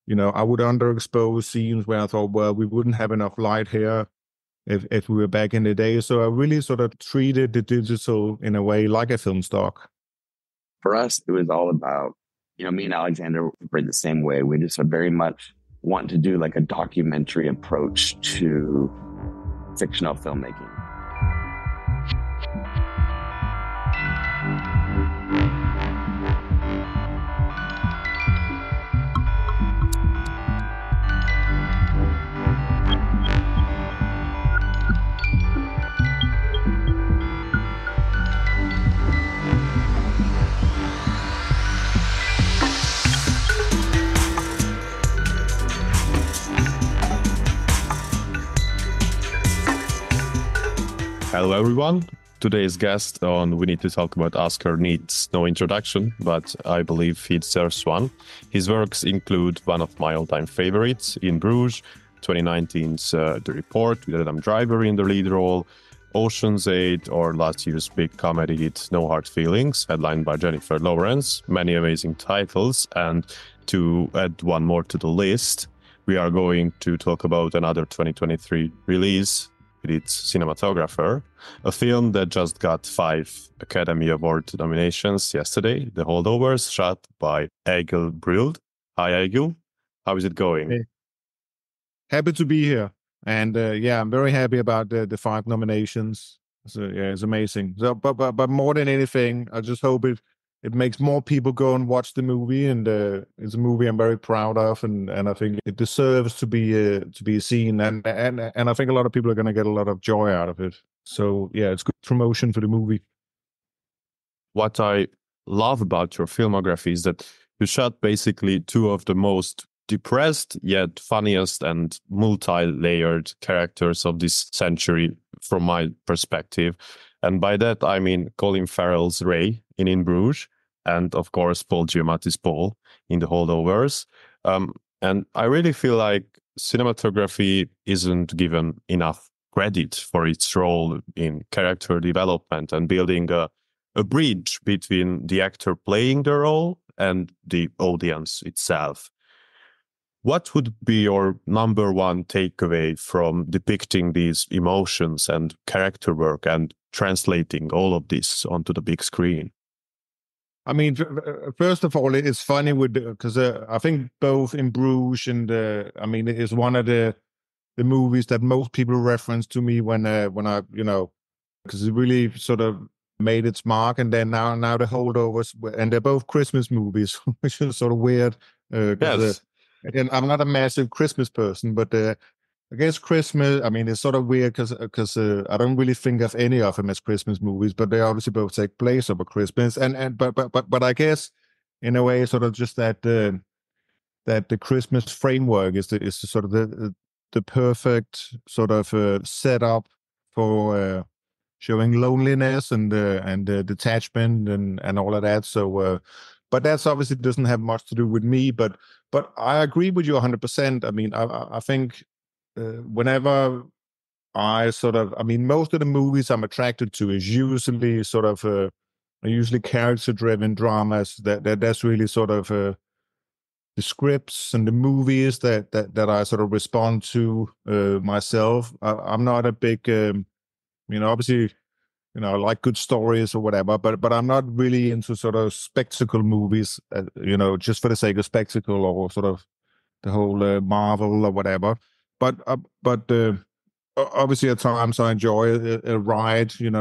I would underexpose scenes where I thought, well, we wouldn't have enough light here if we were back in the day. So I really sort of treated the digital in a way like a film stock. For us, it was all about, me and Alexander were the same way. We just very much want to do like a documentary approach to fictional filmmaking. Hello, everyone. Today's guest on We Need to Talk About Oscar needs no introduction, but I believe he deserves one. His works include one of my all-time favorites, In Bruges, 2019's The Report with Adam Driver in the lead role, Ocean's 8, or last year's big comedy hit No Hard Feelings, headlined by Jennifer Lawrence. Many amazing titles, and to add one more to the list, we are going to talk about another 2023 release, with its cinematographer, a film that just got 5 Academy Award nominations yesterday, The Holdovers, shot by Eigil Bryld. Hi, Eigil. How is it going? Hey. Happy to be here. And I'm very happy about the 5 nominations. So yeah, it's amazing. So, but more than anything, I just hope it makes more people go and watch the movie, and it's a movie I'm very proud of, and I think it deserves to be seen, and I think a lot of people are going to get a lot of joy out of it. So yeah, it's good promotion for the movie. What I love about your filmography is that you shot basically 2 of the most depressed yet funniest and multi-layered characters of this century from my perspective. And by that, I mean Colin Farrell's Ray in Bruges, and of course, Paul Giamatti's Paul in The Holdovers. And I really feel like cinematography isn't given enough credit for its role in character development and building a bridge between the actor playing the role and the audience itself. What would be your number one takeaway from depicting these emotions and character work and translating all of this onto the big screen? I mean, first of all, it's funny because I think both In Bruges and it's one of the movies that most people reference to me when I because it really sort of made its mark, and then now The Holdovers, and they're both Christmas movies, which is sort of weird. Yes. And I'm not a massive Christmas person, but I guess Christmas, I mean, it's sort of weird because I don't really think of any of them as Christmas movies, but they obviously both take place over Christmas, but I guess in a way, sort of just that the Christmas framework is the sort of the perfect sort of setup for showing loneliness and detachment and all of that. So, but that's obviously doesn't have much to do with me. But I agree with you 100%. I mean, I think whenever most of the movies I'm attracted to is usually sort of usually character-driven dramas. That's really sort of the scripts and the movies that I sort of respond to myself. I'm not a big, obviously, I like good stories or whatever, but I'm not really into sort of spectacle movies, just for the sake of spectacle, or sort of the whole Marvel or whatever. But obviously at times I enjoy a ride, in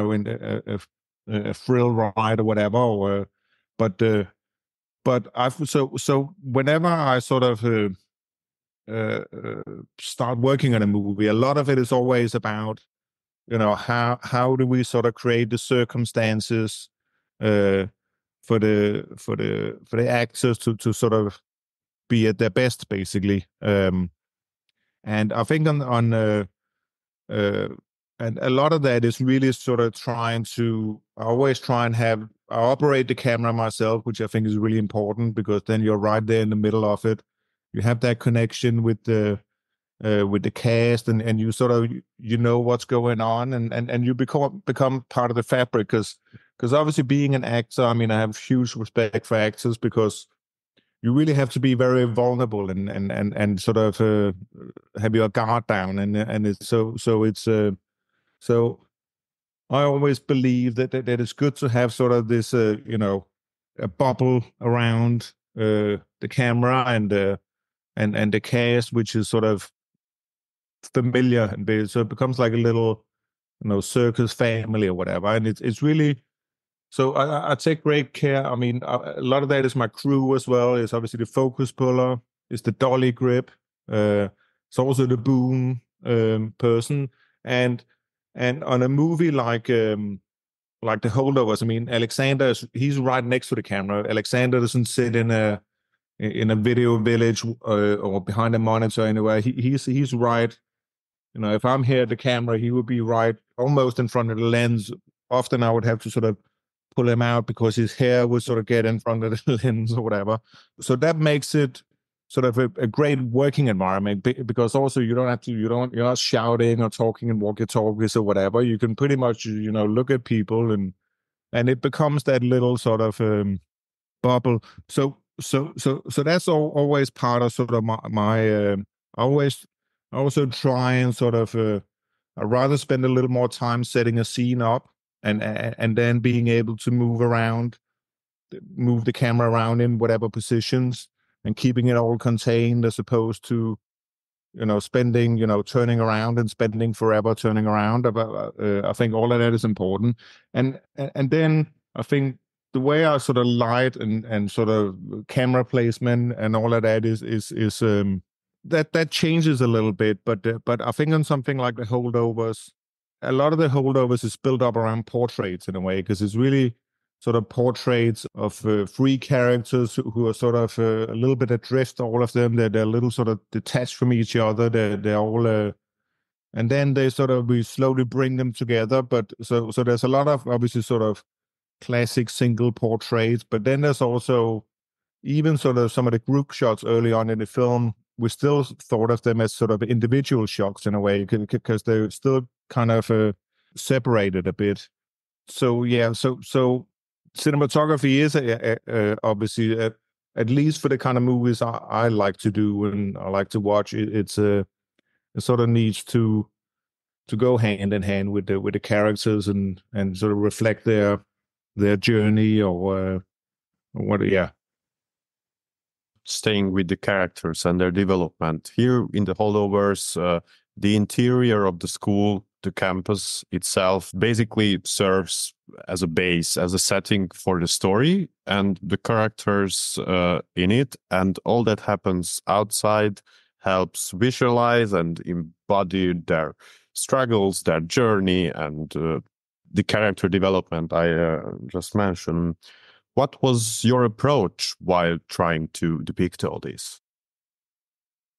a thrill ride or whatever. But so whenever I sort of start working on a movie, a lot of it is always about, how do we sort of create the circumstances for the actors to sort of be at their best, basically. And I think and a lot of that is really sort of I always try and I operate the camera myself, which I think is really important, because then you're right there in the middle of it. You have that connection with the cast, and you sort of, what's going on, and you become part of the fabric, because obviously being an actor, I mean, I have huge respect for actors, because you really have to be very vulnerable and sort of have your guard down, and it's so I always believe that it's good to have sort of this a bubble around the camera and the cast, which is sort of familiar, and so it becomes like a little circus family or whatever, and it's really. So I take great care. I mean, a lot of that is my crew as well. It's obviously the focus puller, it's the dolly grip, it's also the boom person, and on a movie like the Holdovers, I mean, he's right next to the camera. Alexander doesn't sit in a video village or behind a monitor anywhere. He's right. If I'm here at the camera, he would be right almost in front of the lens. Often I would have to sort of pull him out because his hair would sort of get in front of the lens or whatever. So that makes it sort of a great working environment, because also you're not shouting or talking in walkie-talkies or whatever. You can pretty much look at people, and it becomes that little sort of bubble. So that's always part of sort of my I also try and sort of I'd rather spend a little more time setting a scene up and then being able to move the camera around in whatever positions and keeping it all contained, as opposed to spending turning around and spending forever turning around. I think all of that is important, and then I think the way I sort of light and sort of camera placement and all of that is that changes a little bit, but I think on something like the Holdovers, a lot of the Holdovers is built up around portraits in a way, because it's really sort of portraits of three characters who are sort of a little bit adrift. All of them, they're a little sort of detached from each other. They're all, and then we slowly bring them together. But so there's a lot of obviously sort of classic single portraits, but then there's also even sort of some of the group shots early on in the film. We still thought of them as sort of individual shots in a way, because they're still kind of separated a bit. So yeah, so cinematography is obviously at least for the kind of movies I like to do and I like to watch. It sort of needs to go hand in hand with the characters and sort of reflect their journey or what. Yeah. Staying with the characters and their development. Here in the Holdovers, the interior of the school, the campus itself, basically serves as a base, as a setting for the story and the characters in it. And all that happens outside helps visualize and embody their struggles, their journey, and the character development I just mentioned. What was your approach while trying to depict all this?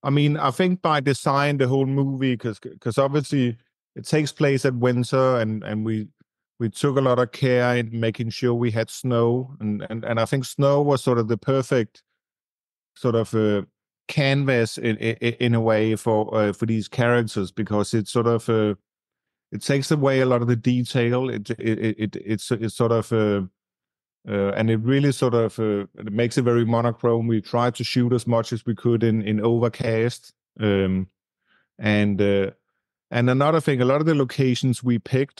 I mean, I think by design, the whole movie, because obviously it takes place at winter, and we took a lot of care in making sure we had snow, and I think snow was sort of the perfect sort of canvas in a way for these characters, because it sort of it takes away a lot of the detail. It's sort of and it really sort of it makes it very monochrome. We tried to shoot as much as we could in overcast, and another thing, a lot of the locations we picked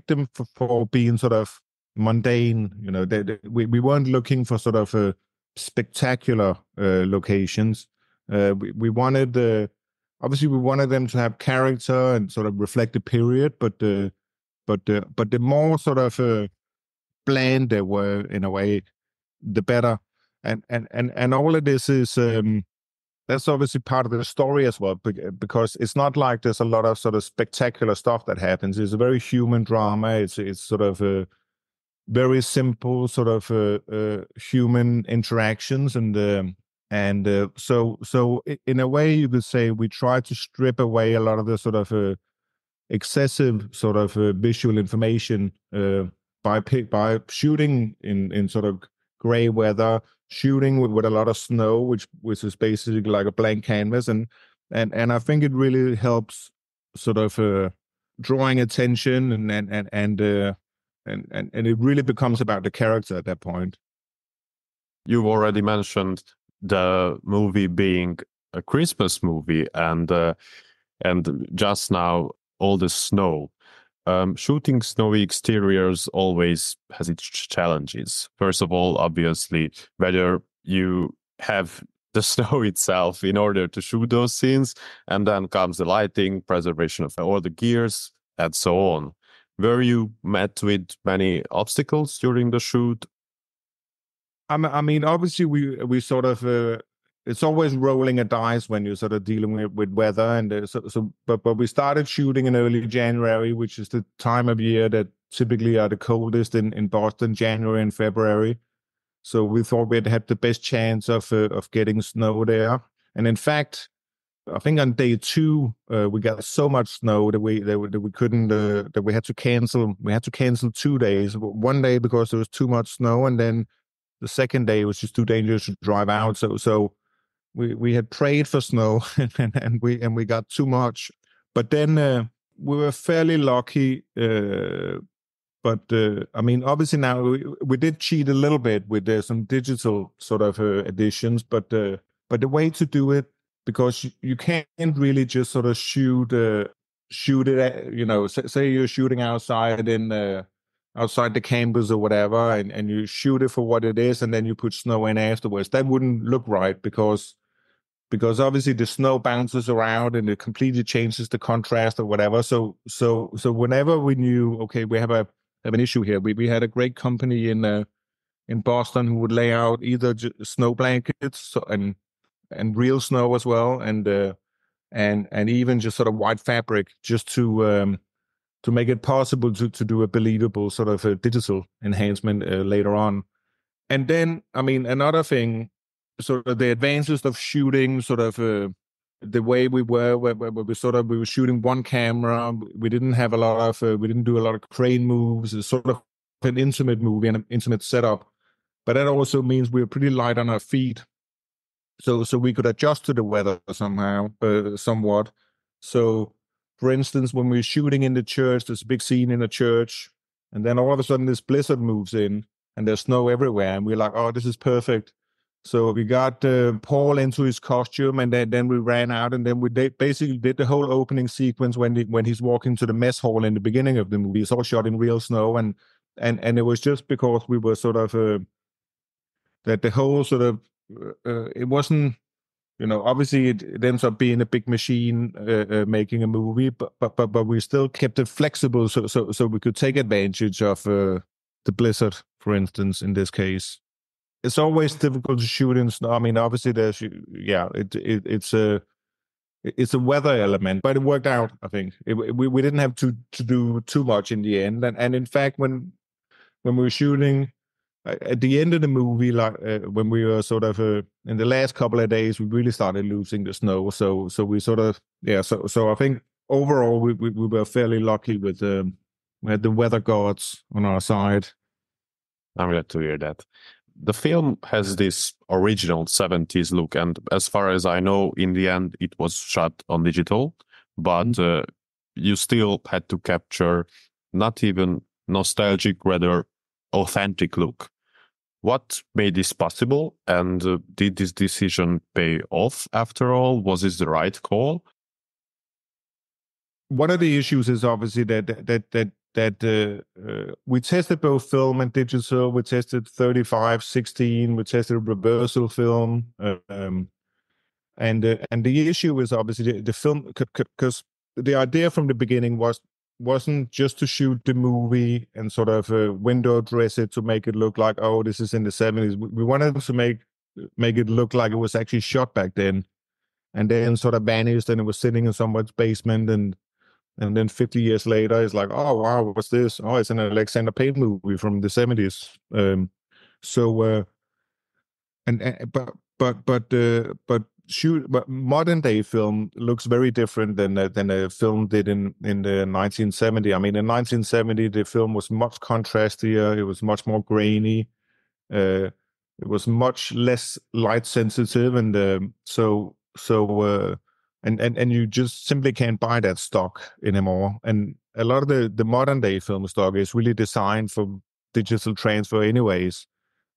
them for being sort of mundane. We weren't looking for sort of spectacular locations. We wanted obviously we wanted them to have character and sort of reflect the period, but the more sort of bland they were in a way, the better. And all of this is that's obviously part of the story as well, because it's not like there's a lot of sort of spectacular stuff that happens. It's a very human drama. It's sort of a very simple sort of human interactions, and so in a way you could say we try to strip away a lot of the sort of excessive sort of visual information by shooting in sort of gray weather, shooting with a lot of snow, which is basically like a blank canvas, and I think it really helps sort of drawing attention, and it really becomes about the character at that point. You've already mentioned the movie being a Christmas movie, and just now all the snow. Shooting snowy exteriors always has its challenges. First of all, obviously, whether you have the snow itself in order to shoot those scenes, and then comes the lighting, preservation of all the gears, and so on. Were you met with many obstacles during the shoot? I mean, obviously, we sort of it's always rolling a dice when you're sort of dealing with weather, and but we started shooting in early January, which is the time of year that typically are the coldest in Boston, January and February. So we thought we'd had the best chance of getting snow there, and in fact, I think on day 2 we got so much snow that we couldn't that we had to cancel. We had to cancel 2 days. One day because there was too much snow, and then the second day it was just too dangerous to drive out. So we had prayed for snow, and we got too much. But then we were fairly lucky. But I mean, obviously now we did cheat a little bit with some digital sort of additions, but the way to do it, because you can't really just sort of shoot it at, say you're shooting outside outside the campus or whatever, and you shoot it for what it is, and then you put snow in afterwards. That wouldn't look right, because obviously the snow bounces around and it completely changes the contrast or whatever. So whenever we knew, okay, we have an issue here, we had a great company in Boston who would lay out either snow blankets and real snow as well, and even just sort of white fabric, just to make it possible to do a believable sort of a digital enhancement later on. And then, I mean, another thing, sort of the advances of shooting, sort of the way we were, where we were shooting one camera. We didn't have a lot of, we didn't do a lot of crane moves. It's sort of an intimate movie and an intimate setup. But that also means we were pretty light on our feet. So we could adjust to the weather somehow, somewhat. So, for instance, when we were shooting in the church, there's a big scene in the church, and then all of a sudden this blizzard moves in, and there's snow everywhere, and we're like, oh, this is perfect. So we got Paul into his costume, and then we ran out, and then we basically did the whole opening sequence when he's walking to the mess hall in the beginning of the movie. It's all shot in real snow, and it was just because we were sort of that the whole sort of it wasn't, obviously it ends up being a big machine making a movie, but we still kept it flexible, so we could take advantage of the blizzard, for instance, in this case. It's always difficult to shoot in snow. I mean, obviously it's a weather element, but it worked out. I think we didn't have to do too much in the end, and in fact, when we were shooting at the end of the movie, like when we were sort of in the last couple of days, we really started losing the snow. So we sort of So I think overall we were fairly lucky with we had the weather gods on our side. I'm glad to hear that. The film has this original 70s look, and as far as I know, in the end, it was shot on digital, but you still had to capture not even nostalgic, rather authentic look. What made this possible, and did this decision pay off after all? Was this the right call? One of the issues is obviously that we tested both film and digital. We tested 35/16. We tested reversal film, and the issue is obviously the film, because the idea from the beginning wasn't just to shoot the movie and sort of window dress it to make it look like, oh, this is in the 70s. We wanted to make it look like it was actually shot back then, and then sort of vanished, and it was sitting in someone's basement, and then 50 years later, it's like, oh wow, what's this? Oh, it's an Alexander Payne movie from the 70s. But modern day film looks very different than a film did in the 1970s. I mean, in 1970, the film was much contrastier. It was much more grainy. It was much less light sensitive, and and you just simply can't buy that stock anymore. And a lot of the modern day film stock is really designed for digital transfer anyways.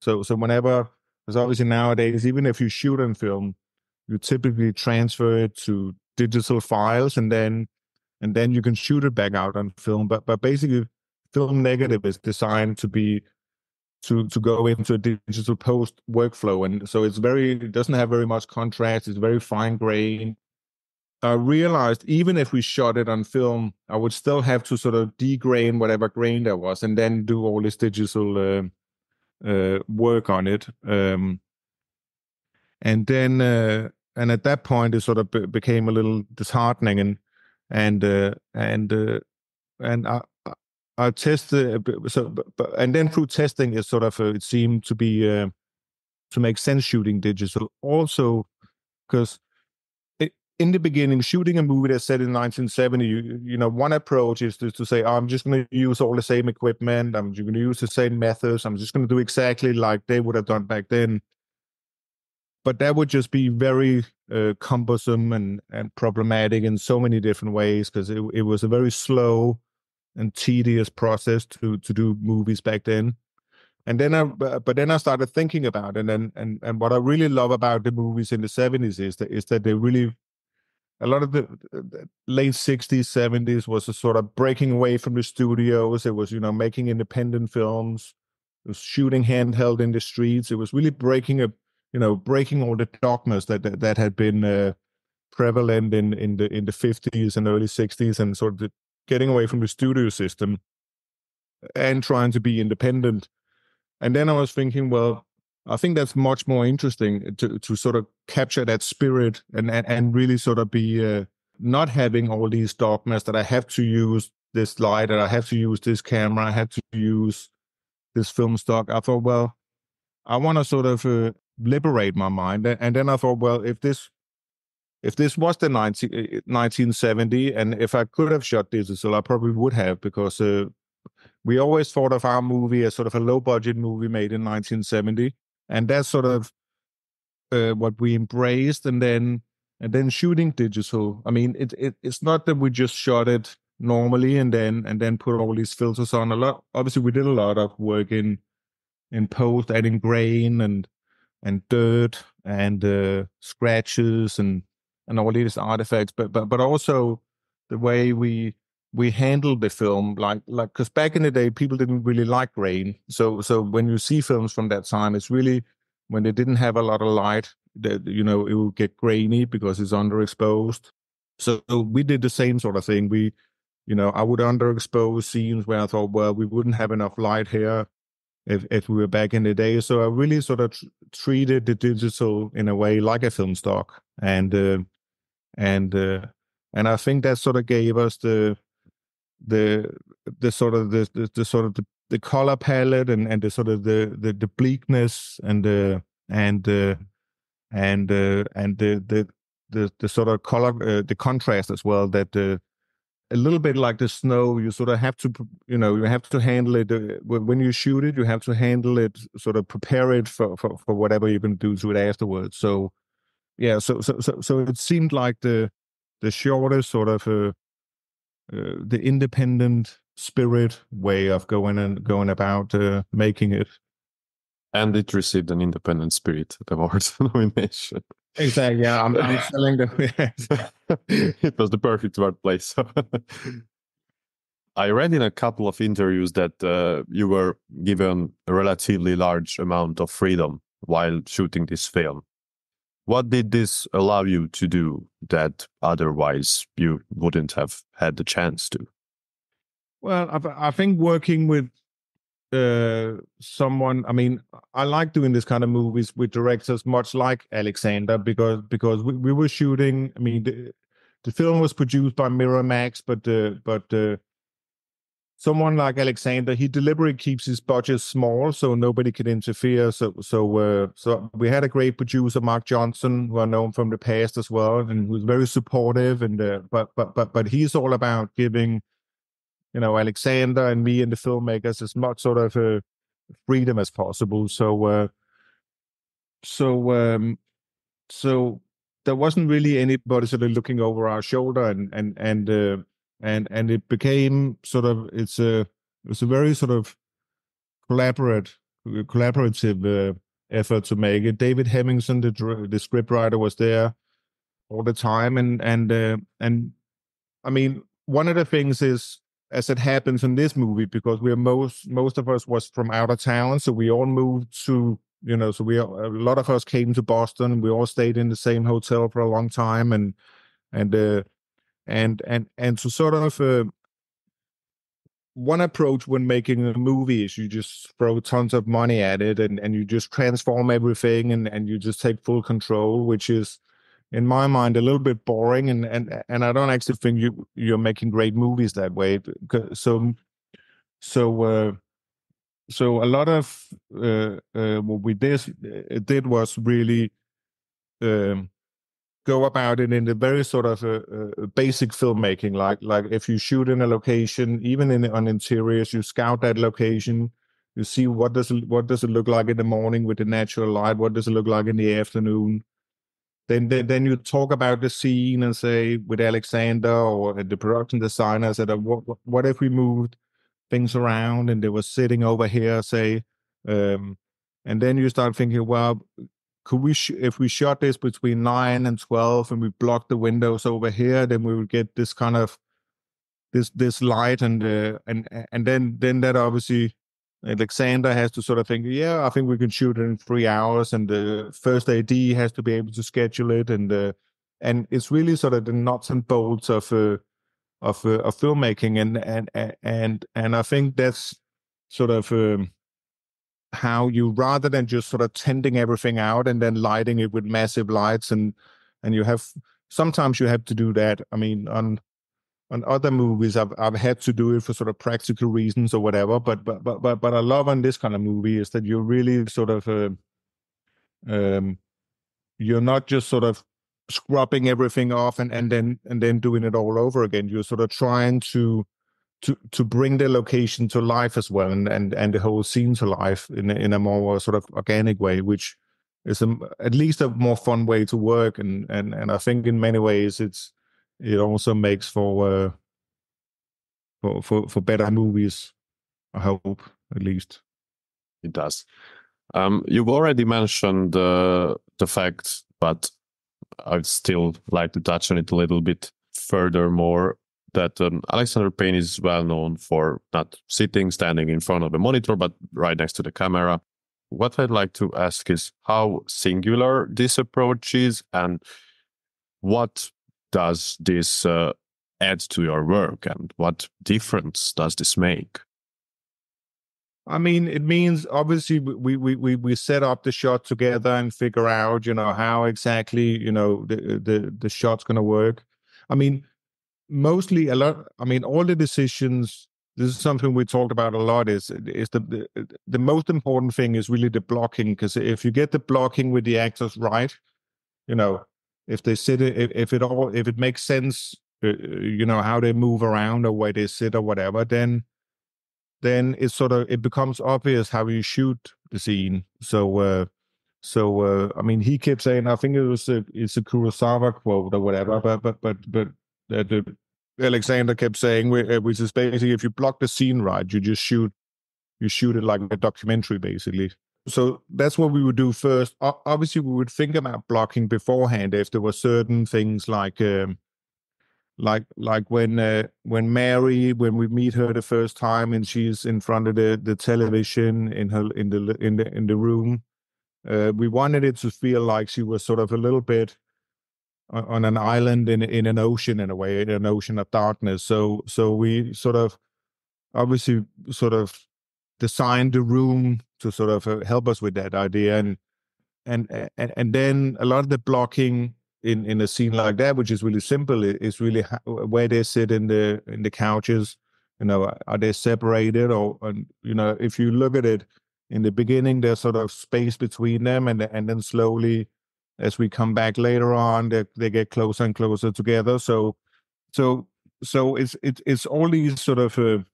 So whenever Because obviously nowadays, even if you shoot on film, you typically transfer it to digital files, and then you can shoot it back out on film. But basically, film negative is designed to be to go into a digital post workflow, and so it doesn't have very much contrast. It's very fine grain. I realized even if we shot it on film, I would still have to sort of degrain whatever grain there was, and then do all this digital work on it. And then and at that point, it sort of became a little disheartening, and uh, and uh, and I tested and then through testing, it sort of it seemed to be to make sense shooting digital also because in the beginning, shooting a movie that's set in 1970, one approach is to say, oh, I'm just going to use all the same equipment. I'm just going to use the same methods. I'm just going to do exactly like they would have done back then. But that would just be very cumbersome and problematic in so many different ways because it was a very slow and tedious process to do movies back then. And then I started thinking about it, and what I really love about the movies in the 70s is that they really, a lot of the late 60s, 70s was a sort of breaking away from the studios. It was, making independent films. It was shooting handheld in the streets. It was really breaking all the dogmas that had been prevalent in the 50s and early 60s, and sort of getting away from the studio system and trying to be independent. And then I was thinking, well, I think that's much more interesting to sort of capture that spirit and really sort of be not having all these dogmas that I have to use this light, or I have to use this camera, I have to use this film stock. I thought, well, I want to sort of liberate my mind. And then I thought, well, if this was the 1970, and if I could have shot digital, I probably would have, because we always thought of our movie as sort of a low-budget movie made in 1970, and that's sort of what we embraced. And then shooting digital. I mean, it's not that we just shot it normally and then put all these filters on. Obviously, we did a lot of work in post, adding grain and dirt and scratches and all these artifacts, but also the way we handled the film, like because back in the day people didn't really like grain. So when you see films from that time, it's really when they didn't have a lot of light that it will get grainy because it's underexposed. So we did the same sort of thing. I would underexpose scenes where I thought, well, we wouldn't have enough light here if we were back in the day. So I really sort of treated the digital in a way like a film stock, and I think that sort of gave us the sort of the color palette and the sort of the bleakness and the sort of color, the contrast as well, that a little bit like the snow, you sort of have to, you have to handle it when you shoot it. You have to handle it, sort of prepare it for whatever you're going to do to it afterwards. So yeah, so it seemed like the shortest sort of the independent spirit way of going about making it. And it received an Independent Spirit Award nomination. Exactly. Yeah, I'm selling the. It was the perfect workplace. I read in a couple of interviews that you were given a relatively large amount of freedom while shooting this film. What did this allow you to do that otherwise you wouldn't have had the chance to? Well, I think working with someone. I mean, I like doing this kind of movies with directors much like Alexander, because we were shooting. I mean, the film was produced by Miramax, but someone like Alexander, he deliberately keeps his budget small so nobody can interfere. So we had a great producer, Mark Johnson, who I know from the past as well, and who's very supportive. And but he's all about giving Alexander and me and the filmmakers as much sort of freedom as possible. So there wasn't really anybody sort of looking over our shoulder, and it became sort of it was a very sort of collaborative effort to make it. David Hemmingson, the scriptwriter, was there all the time, and I mean, one of the things is, as it happens in this movie, because we're most of us was from out of town, so we all moved to, so a lot of us came to Boston. We all stayed in the same hotel for a long time, and to sort of one approach when making a movie is you just throw tons of money at it, and you just transform everything, and you just take full control, which is, in my mind, a little bit boring, and I don't actually think you're making great movies that way. So so a lot of what we did was really um, go about it in the very sort of basic filmmaking, like if you shoot in a location, even on interiors, you scout that location, you see what does it look like in the morning with the natural light, what does it look like in the afternoon. Then you talk about the scene and say, with Alexander or the production designer, said, what if we moved things around and they were sitting over here, say, and then you start thinking, well, could we if we shot this between 9 and 12 and we blocked the windows over here, then we would get this kind of this light, and then that obviously Alexander has to sort of think, yeah, I think we can shoot it in 3 hours, and the first AD has to be able to schedule it, and it's really sort of the nuts and bolts of filmmaking, and I think that's sort of how you, rather than just sort of tending everything out and then lighting it with massive lights, and sometimes you have to do that. I mean, on other movies, I've had to do it for sort of practical reasons or whatever. But I love on this kind of movie is that you're really sort of you're not just sort of scrubbing everything off and then doing it all over again. You're sort of trying to bring the location to life as well, and the whole scene to life in a more sort of organic way, which is at least a more fun way to work, and I think in many ways it also makes for better movies, I hope, at least. It does. You've already mentioned the fact, but I'd still like to touch on it a little bit furthermore, that Alexander Payne is well known for not standing in front of a monitor, but right next to the camera. What I'd like to ask is how singular this approach is, and what does this add to your work, and what difference does this make? I mean, it means obviously we set up the shot together and figure out, how exactly, the shot's going to work. I mean, mostly all the decisions, this is something we talked about a lot, is the most important thing is really the blocking, because if you get the blocking with the actors right, if they sit, if it makes sense, how they move around or where they sit or whatever, then it becomes obvious how you shoot the scene. So I mean, he kept saying, I think it's a Kurosawa quote or whatever, but Alexander kept saying, which is basically, if you block the scene right, you shoot it like a documentary, basically. So that's what we would do first. Obviously, we would think about blocking beforehand if there were certain things like when Mary, when we meet her the first time and she's in front of the television in the room, we wanted it to feel like she was sort of a little bit on an island in an ocean, in a way, in an ocean of darkness. So we sort of obviously sort of designed the room to sort of help us with that idea, and then a lot of the blocking in a scene like that, which is really simple, is really where they sit in the couches. Are they separated, or if you look at it in the beginning, there's sort of space between them, and then slowly, as we come back later on, they get closer and closer together. So it's all these sort of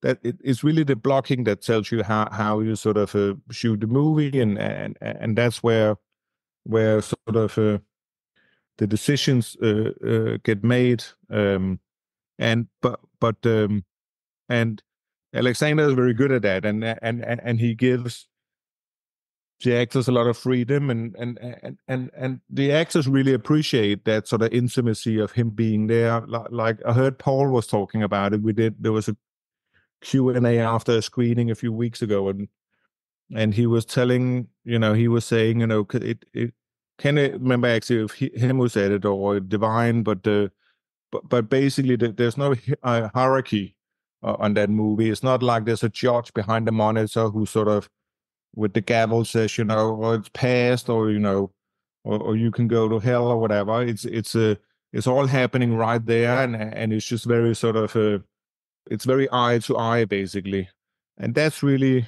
that it's really the blocking that tells you how you sort of shoot the movie, and that's where sort of the decisions get made. And and Alexander is very good at that, and he gives the actors a lot of freedom, and the actors really appreciate that sort of intimacy of him being there. Like I heard Paul was talking about it. There was a Q&A after a screening a few weeks ago, and he was telling, he was saying, it can't remember actually if him who said it or Divine, but basically there's no hierarchy on that movie. It's not like there's a judge behind the monitor who sort of with the gavel says, or it's passed, or or you can go to hell or whatever. It's all happening right there, and it's just very sort of it's very eye to eye basically, and that's really,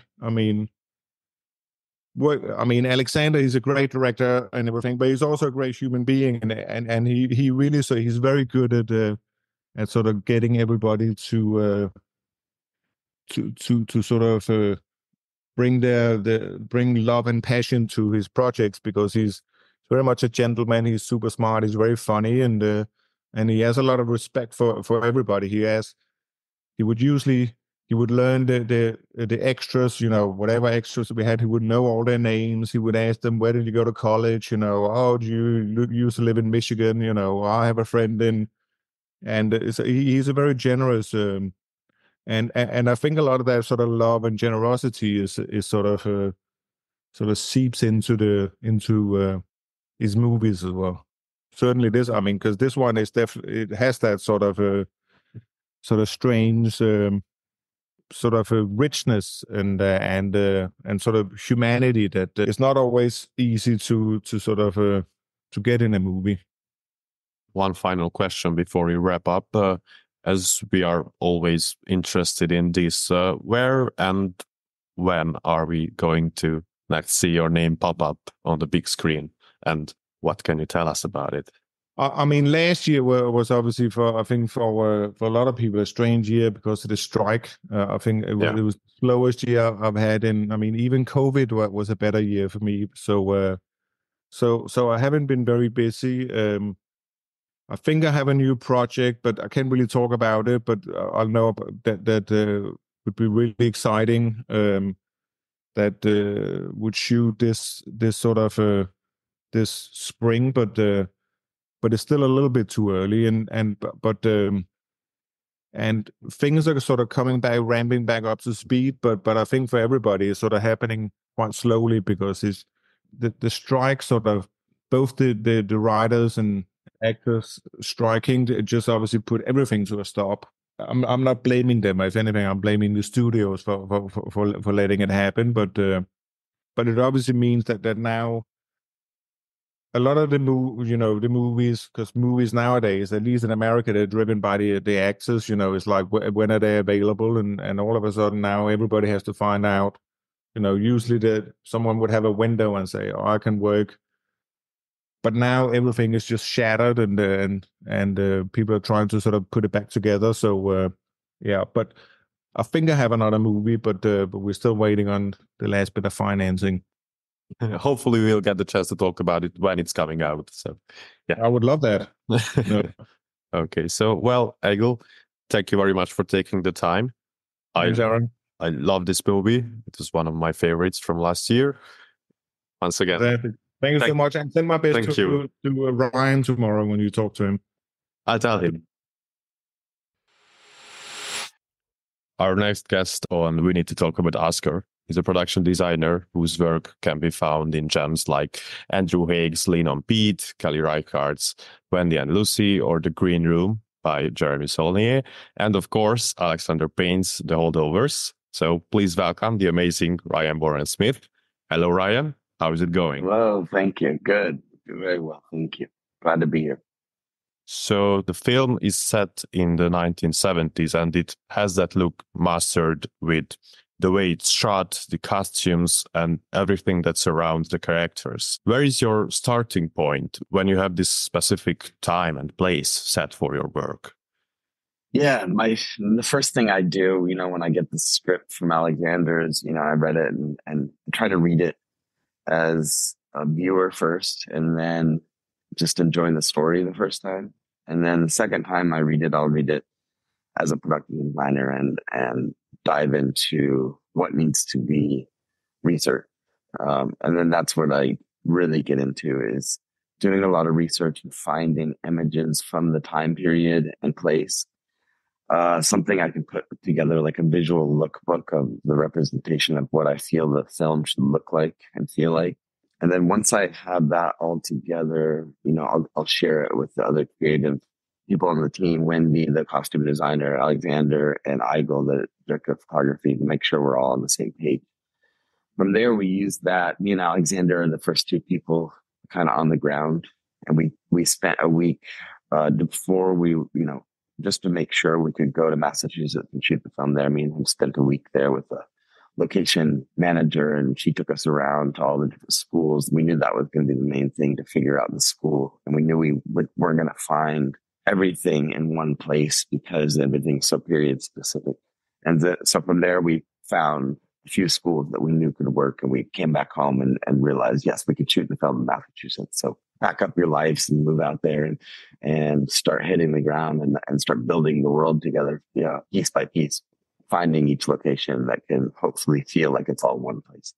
Alexander is a great director and everything, but he's also a great human being, and he really, so he's very good at sort of getting everybody to sort of bring love and passion to his projects, because he's very much a gentleman. He's super smart. He's very funny, and he has a lot of respect for everybody. He would learn the extras, whatever extras we had. He would know all their names. He would ask them, where did you go to college? Oh, do you used to live in Michigan? I have a friend in, and he's a very generous. And I think a lot of that sort of love and generosity is sort of seeps into his movies as well. Certainly, because this one is definitely, it has that sort of strange sort of a richness and sort of humanity that is not always easy to sort of to get in a movie. One final question before we wrap up. As we are always interested in this, where and when are we going to next see your name pop up on the big screen? And what can you tell us about it? Last year was obviously for a lot of people a strange year because of the strike. I think it was the slowest year I've had in. Even COVID was a better year for me. So I haven't been very busy. I think I have a new project, but I can't really talk about it. But I'll know that would be really exciting. That would shoot this sort of this spring, but it's still a little bit too early, and things are sort of coming back, ramping back up to speed. But I think for everybody, it's sort of happening quite slowly because it's the strike sort of both the writers and actors striking. It just obviously put everything to a stop. I'm not blaming them. If anything, I'm blaming the studios for letting it happen. But it obviously means that now a lot of the movies, because movies nowadays, at least in America, they're driven by the actors. It's like when are they available, and all of a sudden now everybody has to find out. Usually that someone would have a window and say, "Oh, I can work," but now everything is just shattered, and people are trying to sort of put it back together. So yeah, but I think I have another movie, but we're still waiting on the last bit of financing. Hopefully we'll get the chance to talk about it when it's coming out. So yeah, I would love that. Okay, so well, Eigil, thank you very much for taking the time. Thanks, Áron. I love this movie. It was one of my favorites from last year. Once again, thank you so much, and send my best to Ryan tomorrow when you talk to him. I'll tell him. Our next guest on We Need to Talk About Oscar is a production designer whose work can be found in gems like Andrew Haig's Lean on Pete, Kelly Reichardt's Wendy and Lucy, or The Green Room by Jeremy Saulnier, and of course, Alexander Payne's The Holdovers. So please welcome the amazing Ryan Warren-Smith. Hello, Ryan. How is it going? Hello, thank you. Good. Very well, thank you. Glad to be here. So the film is set in the 1970s, and it has that look mastered with the way it's shot, the costumes, and everything that surrounds the characters. Where is your starting point when you have this specific time and place set for your work? Yeah, the first thing I do, when I get the script from Alexander is, I read it and try to read it as a viewer first, and then just enjoying the story the first time. And then the second time I read it, I'll read it as a production designer and dive into what needs to be researched. And then that's what I really get into, is doing a lot of research and finding images from the time period and place. Something I can put together, like a visual lookbook of the representation of what I feel the film should look like and feel like. And then once I have that all together, I'll share it with the other creative people on the team, Wendy, the costume designer, Alexander, and Eigil, the director of photography, to make sure we're all on the same page. From there, we use that. Me and Alexander are the first two people kind of on the ground. And we spent a week before we, just to make sure we could go to Massachusetts and shoot the film there. Me and him spent a week there with the location manager, and she took us around to all the different schools. We knew that was going to be the main thing, to figure out the school. And we knew we weren't going to find everything in one place because everything's so period specific. And so from there, we found a few schools that we knew could work, and we came back home and realized, yes, we could shoot the film in Massachusetts. So pack up your lives and move out there and start hitting the ground and start building the world together, piece by piece, finding each location that can hopefully feel like it's all one place.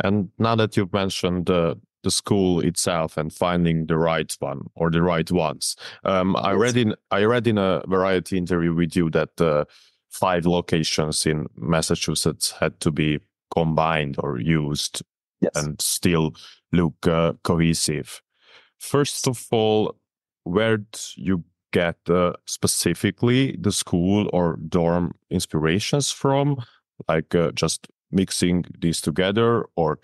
And now that you've mentioned the school itself and finding the right one or the right ones, I read in a Variety interview with you that 5 locations in Massachusetts had to be combined or used, yes, and still look cohesive. First of all, where do you get specifically the school or dorm inspirations from? Like just mixing these together, or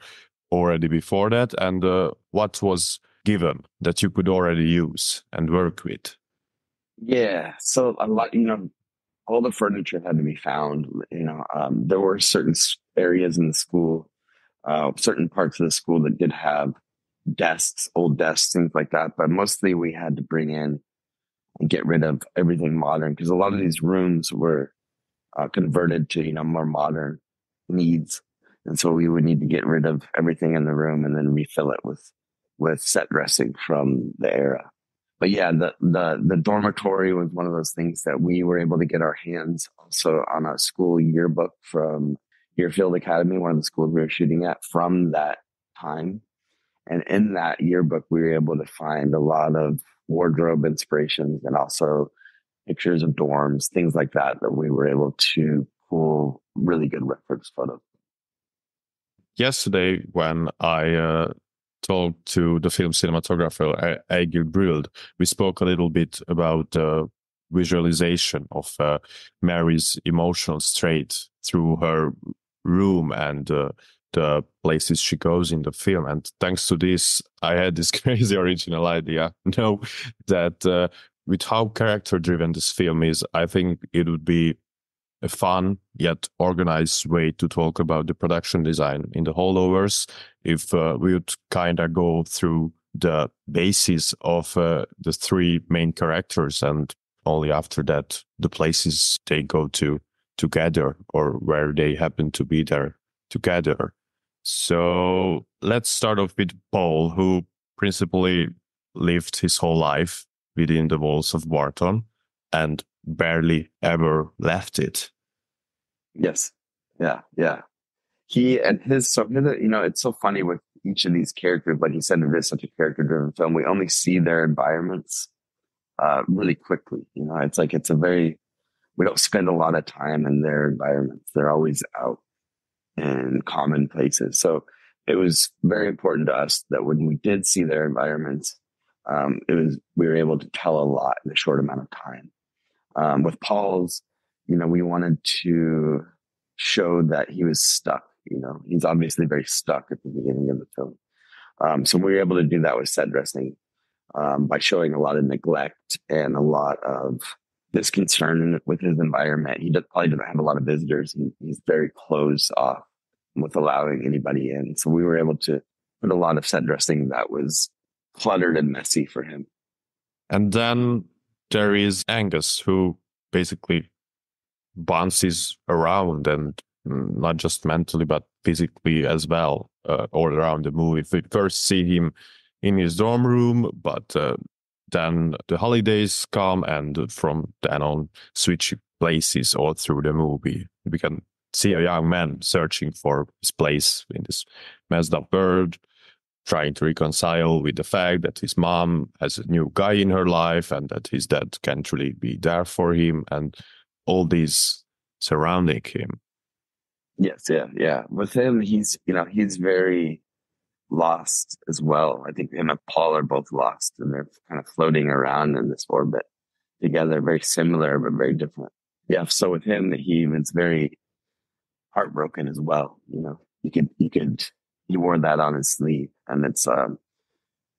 already before that? And what was given that you could already use and work with? Yeah, so a lot, all the furniture had to be found. There were certain areas in the school, certain parts of the school that did have desks, old desks, things like that. But mostly we had to bring in and get rid of everything modern, because a lot of these rooms were converted to, more modern needs. And so we would need to get rid of everything in the room and then refill it with set dressing from the era. But yeah, the dormitory was one of those things that we were able to get our hands also on a school yearbook from Deerfield Academy, one of the schools we were shooting at, from that time. And in that yearbook, we were able to find a lot of wardrobe inspirations and also pictures of dorms, things like that we were able to pull really good reference photos. Yesterday, when I talked to the film cinematographer Eigil Bryld, we spoke a little bit about visualization of Mary's emotional state through her room and the places she goes in the film. And thanks to this, I had this crazy original idea. That with how character-driven this film is, I think it would be a fun yet organized way to talk about the production design in the Holdovers if we would kind of go through the basis of the 3 main characters, and only after that the places they go to together or where they happen to be there together. So let's start off with Paul, who principally lived his whole life within the walls of Barton and barely ever left it. Yes. Yeah. He and his, it's so funny with each of these characters. Like you said, it is such a character-driven film. We only see their environments really quickly. It's like we don't spend a lot of time in their environments. They're always out in common places. So it was very important to us that when we did see their environments, we were able to tell a lot in a short amount of time. With Paul's, we wanted to show that he was stuck. He's obviously very stuck at the beginning of the film. So we were able to do that with set dressing by showing a lot of neglect and a lot of disconcern with his environment. He probably doesn't have a lot of visitors. He's very closed off with allowing anybody in. So we were able to put a lot of set dressing that was cluttered and messy for him. And then there is Angus, who basically bounces around, and not just mentally but physically as well, all around the movie. We first see him in his dorm room, but then the holidays come, and from then on switch places all through the movie. We can see a young man searching for his place in this messed up world, trying to reconcile with the fact that his mom has a new guy in her life and that his dad can't really be there for him, and all these surrounding him. Yes, yeah. With him, he's very lost as well. I think him and Paul are both lost, and they're kind of floating around in this orbit together, very similar but very different. Yeah. So with him, he was very heartbroken as well. He wore that on his sleeve, and it's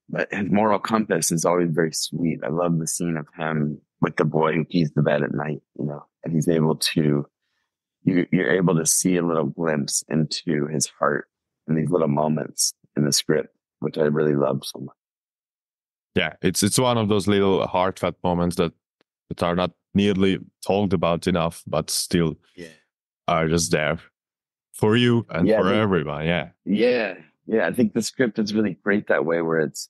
but his moral compass is always very sweet. I love the scene of him with the boy who keys the bed at night, and he's able to, you're able to see a little glimpse into his heart in these little moments in the script, which I really love so much. Yeah, it's one of those little heartfelt moments that are not nearly talked about enough, but still are just there for you and for everyone. Yeah. I think the script is really great that way, where it's,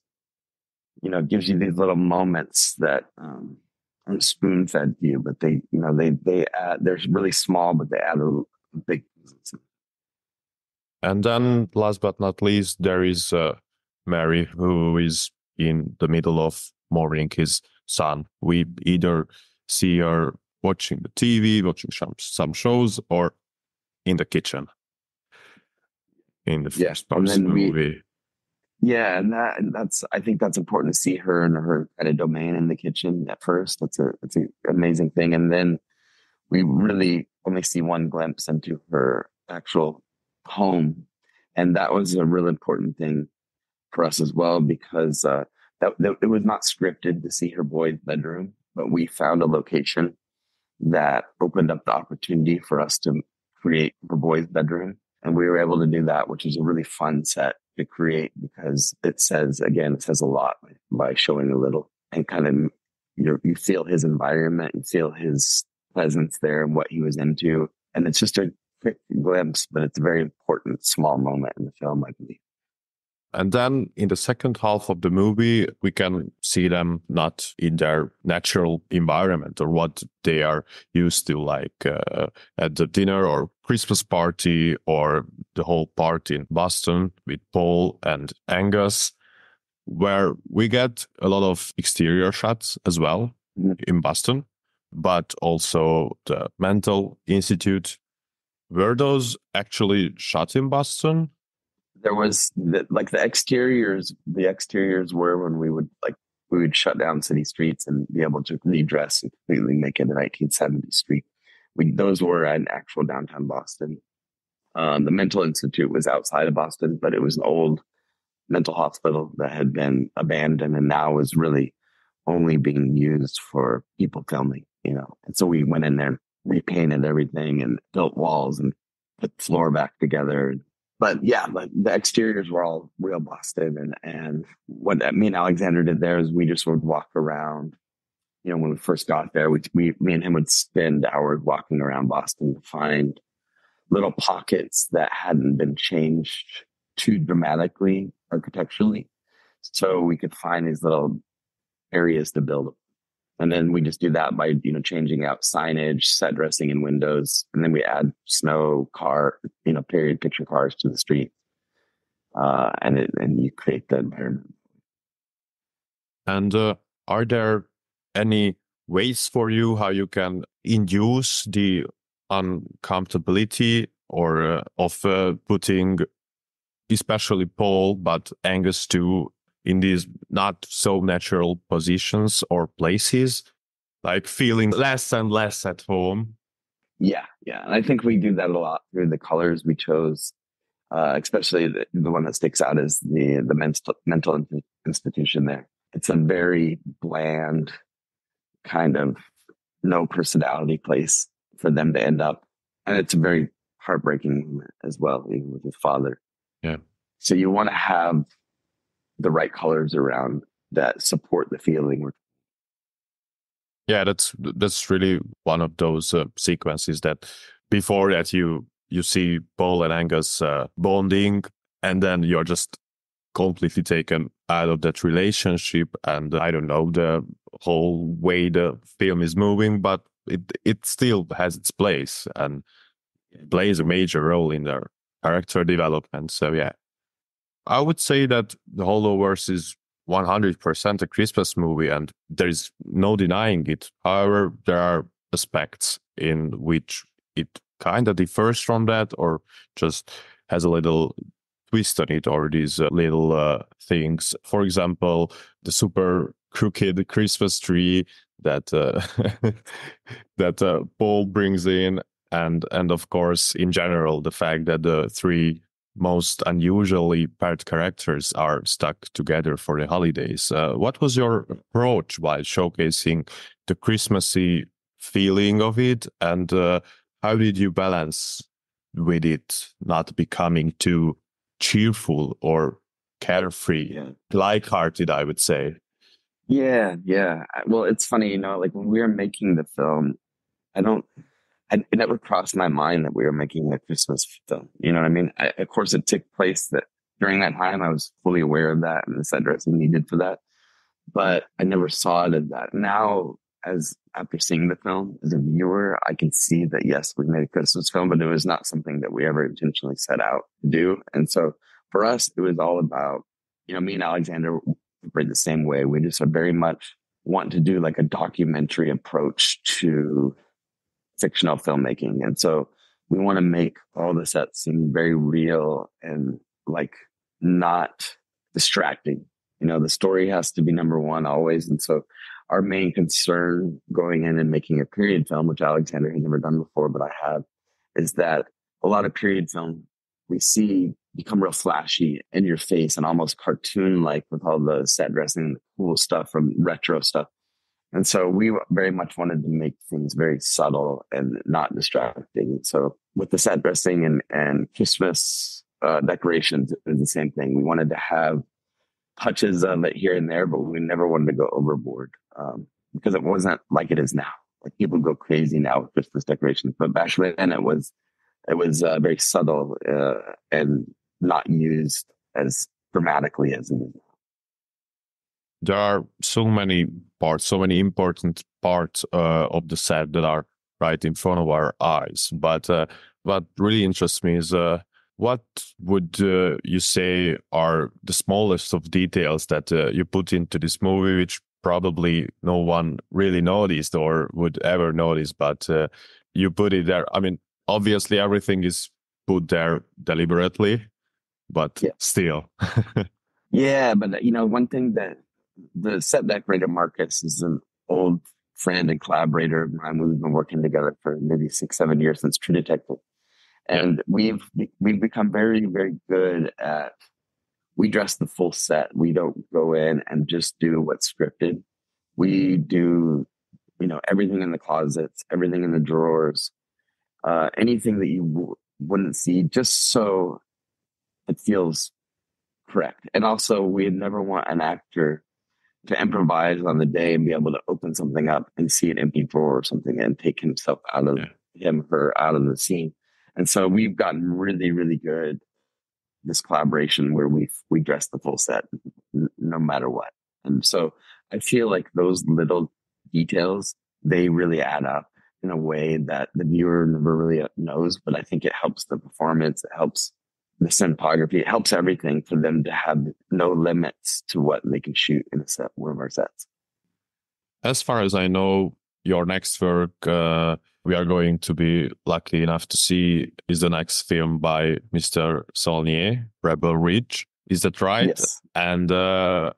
gives you these little moments that aren't spoon fed to you, but they add, they're really small, but they add a big. And then last but not least, there is Mary, who is in the middle of mourning his son. We either see her watching the TV, watching some shows, or in the kitchen in the first part of the movie. And that's, I think that's important to see her in her kind of domain in the kitchen at first. That's an amazing thing. And then we really only see one glimpse into her actual home. And that was a real important thing for us as well, because that it was not scripted to see her boy's bedroom, but we found a location that opened up the opportunity for us to create her boy's bedroom. And we were able to do that, which is a really fun set to create, because it says a lot by showing a little, and kind of you feel his environment, you feel his presence there and what he was into. And it's just a quick glimpse, but it's a very important small moment in the film, I believe. And then in the second half of the movie, we can see them not in their natural environment or what they are used to, like at the dinner or Christmas party, or the whole party in Boston with Paul and Angus, where we get a lot of exterior shots as well in Boston, but also the mental institute. Were those actually shot in Boston? There was the exteriors. The exteriors were when we would shut down city streets and be able to redress and completely make it a 1970s street. Those were in actual downtown Boston. The mental institute was outside of Boston, but it was an old mental hospital that had been abandoned and now was really only being used for people filming, And so we went in there, repainted everything and built walls and put the floor back together. But the exteriors were all real Boston. And what me and Alexander did there is we just would walk around. When we first got there, me and him would spend hours walking around Boston to find little pockets that hadn't been changed too dramatically architecturally. So we could find these little areas to build. And then we just do that by, changing out signage, set dressing in windows. And then we add snow car, period picture cars to the street. And you create the environment. And are there any ways for you how you can induce the uncomfortability or of putting especially Paul, but Angus too, in these not so natural positions or places, like feeling less and less at home? Yeah. And I think we do that a lot through the colors we chose, especially the one that sticks out is the mental institution there. It's a very bland, kind of no personality place for them to end up. And it's a very heartbreaking moment as well, even with his father. Yeah. So you want to have the right colors around that support the feeling. Yeah, that's really one of those sequences that before that you see Paul and Angus bonding, and then you're just completely taken out of that relationship. And I don't know the whole way the film is moving, but it still has its place. And plays a major role in their character development. So yeah, I would say that the Holdovers is 100% a Christmas movie, and there is no denying it. However, there are aspects in which it kind of differs from that, or just has a little twist on it, or these little things. For example, the super crooked Christmas tree that that Paul brings in, and of course, in general, the fact that the three most unusually paired characters are stuck together for the holidays. What was your approach while showcasing the Christmassy feeling of it, and how did you balance with it not becoming too cheerful or carefree, light-hearted, I would say? Yeah, yeah. Well, it's funny, like when we were making the film, it never crossed my mind that we were making a Christmas film. You know what I mean? Of course, it took place that during that time, I was fully aware of that and the set dressing needed for that, but I never saw it as that. Now, after seeing the film as a viewer, I can see that yes, we made a Christmas film, but it was not something that we ever intentionally set out to do. And so for us, it was all about, me and Alexander operate the same way. We just are very much want to do like a documentary approach to fictional filmmaking. And so we want to make all the sets seem very real and like not distracting. The story has to be number one always. And so our main concern going in and making a period film, which Alexander had never done before, but I have, is that a lot of period film we see become real flashy in your face and almost cartoon-like with all the set dressing, the cool stuff from retro stuff. And so we very much wanted to make things very subtle and not distracting. So with the set dressing and Christmas decorations, it was the same thing. We wanted to have touches of it here and there, but we never wanted to go overboard because it wasn't like it is now. Like people go crazy now with Christmas decorations, but back then it was very subtle and not used as dramatically as it is now. There are so many parts, so many important parts of the set that are right in front of our eyes. But what really interests me is what would you say are the smallest of details that you put into this movie, which probably no one really noticed or would ever notice, but you put it there. I mean, obviously everything is put there deliberately, but still. Yeah, but one thing that the set decorator Marcus is an old friend and collaborator of mine. We've been working together for maybe 6-7 years since True Detective. And we've become very, very good at, we dress the full set. We don't go in and just do what's scripted. We do, everything in the closets, everything in the drawers, anything that you wouldn't see, just so it feels correct. And also we never want an actor to improvise on the day and be able to open something up and see an empty drawer or something and take himself out of her out of the scene. And so we've gotten really, really good this collaboration where we dress the full set no matter what. And so I feel like those little details, they really add up in a way that the viewer never really knows, but I think it helps the performance. It helps the cinematography. It helps everything for them to have no limits to what they can shoot in one of our sets. As far as I know, your next work we are going to be lucky enough to see is the next film by Mr. Saulnier, Rebel Ridge. Is that right? Yes. And a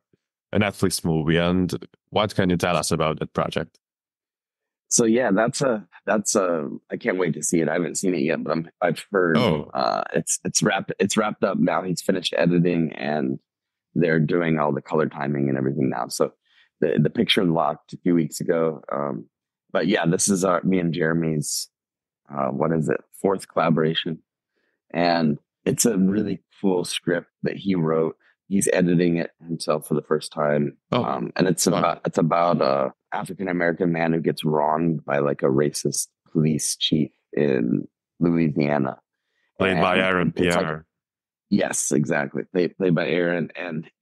Netflix movie. And what can you tell us about that project? So yeah, that's I can't wait to see it. I haven't seen it yet, but I've heard it's wrapped up now. He's finished editing and they're doing all the color timing and everything now. So the picture locked a few weeks ago. But yeah, this is me and Jeremy's fourth collaboration, and it's a really cool script that he wrote. He's editing it himself for the first time, and it's about a African American man who gets wronged by like a racist police chief in Louisiana, played by Áron. Yes, exactly. Played by Áron,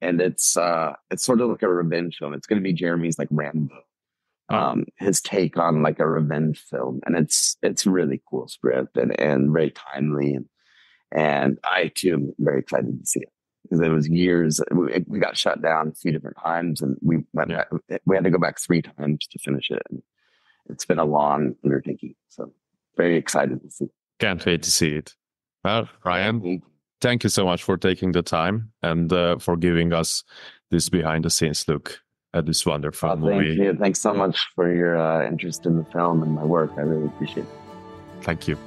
and it's sort of like a revenge film. It's going to be Jeremy's like Rambo. his take on like a revenge film, and it's really cool script and very timely, and I too am very excited to see it because it was years. We got shut down a few different times, and we had to go back 3 times to finish it. And it's been a long undertaking, so very excited to see. Can't wait to see it. Well, Ryan, thank you so much for taking the time and for giving us this behind the scenes look at this wonderful movie. Thank you. Thanks so much for your interest in the film and my work. I really appreciate it. Thank you.